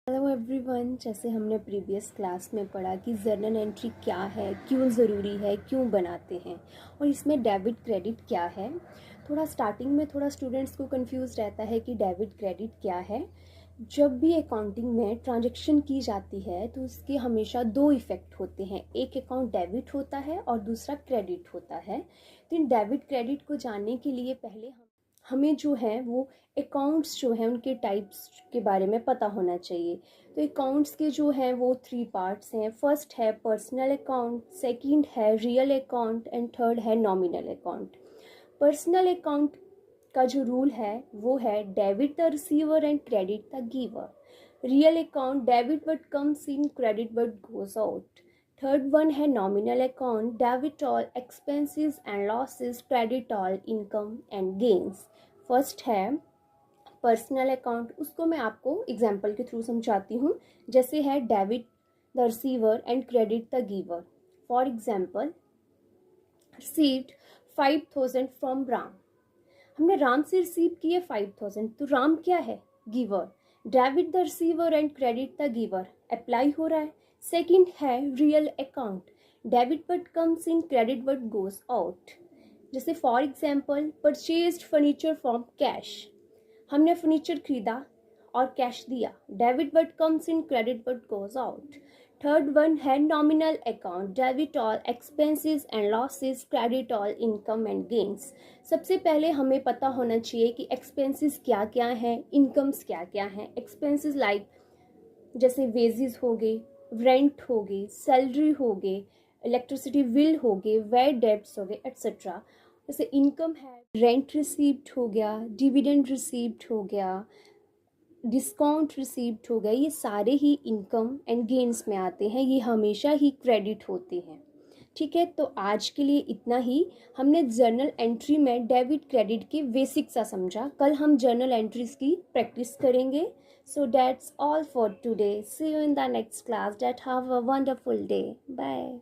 Hello everyone, जैसे हमने previous class में पढ़ा कि जर्नल एंट्री क्या है, क्यों ज़रूरी है, क्यों बनाते हैं और इसमें डेबिट क्रेडिट क्या है। थोड़ा स्टार्टिंग में थोड़ा स्टूडेंट्स को कंफ्यूज रहता है कि डेबिट क्रेडिट क्या है। जब भी अकाउंटिंग में ट्रांजैक्शन की जाती है तो उसके हमेशा दो इफ़ेक्ट होते हैं, एक अकाउंट डेबिट होता है और दूसरा क्रेडिट होता है। तो इन डेबिट क्रेडिट को जानने के लिए पहले हमें जो है वो अकाउंट्स जो हैं उनके टाइप्स के बारे में पता होना चाहिए। तो अकाउंट्स के जो हैं वो 3 पार्ट्स हैं। फर्स्ट है पर्सनल अकाउंट, सेकंड है रियल अकाउंट एंड थर्ड है नॉमिनल अकाउंट। पर्सनल अकाउंट का जो रूल है वो है debit the receiver and credit the giver. Real account debit but comes in, credit but goes out. Third one है nominal account, debit all expenses and losses, credit all income and gains. First है personal account, उसको मैं आपको example के through समझाती हूँ। जैसे है debit the receiver and credit the giver. For example, received 5,000 from Ram. हमने राम से रिसीव किए 5,000, तो राम क्या है? Giver. Debit the receiver and credit the giver apply हो रहा है। सेकंड है real account, debit but comes in, credit but goes out. जैसे for example, purchased furniture from cash. हमने फर्नीचर खरीदा और कैश दिया, debit but comes in, credit but goes out. Third one है nominal account, debit all expenses and losses, credit all income and gains. सबसे पहले हमें पता होना चाहिए कि एक्सपेंसेस क्या क्या हैं, इनकम्स क्या क्या हैं। एक्सपेंसेस लाइक जैसे वेजेस हो गए, रेंट हो गई, सैलरी हो गई, इलेक्ट्रिसिटी बिल हो गए, वेट डेब्ट्स हो गए, एट्सेट्रा। जैसे इनकम है, रेंट रिसीव्ड हो गया, डिविडेंड रिसीव्ड हो गया, डिस्काउंट रिसीव्ड हो गया, ये सारे ही इनकम एंड गेन्स में आते हैं, ये हमेशा ही क्रेडिट होते हैं। ठीक है, तो आज के लिए इतना ही। हमने जर्नल एंट्री में डेबिट क्रेडिट के बेसिक सा समझा। कल हम जर्नल एंट्रीज की प्रैक्टिस करेंगे। So that's all for today. See you in the next class. That have a wonderful day. Bye.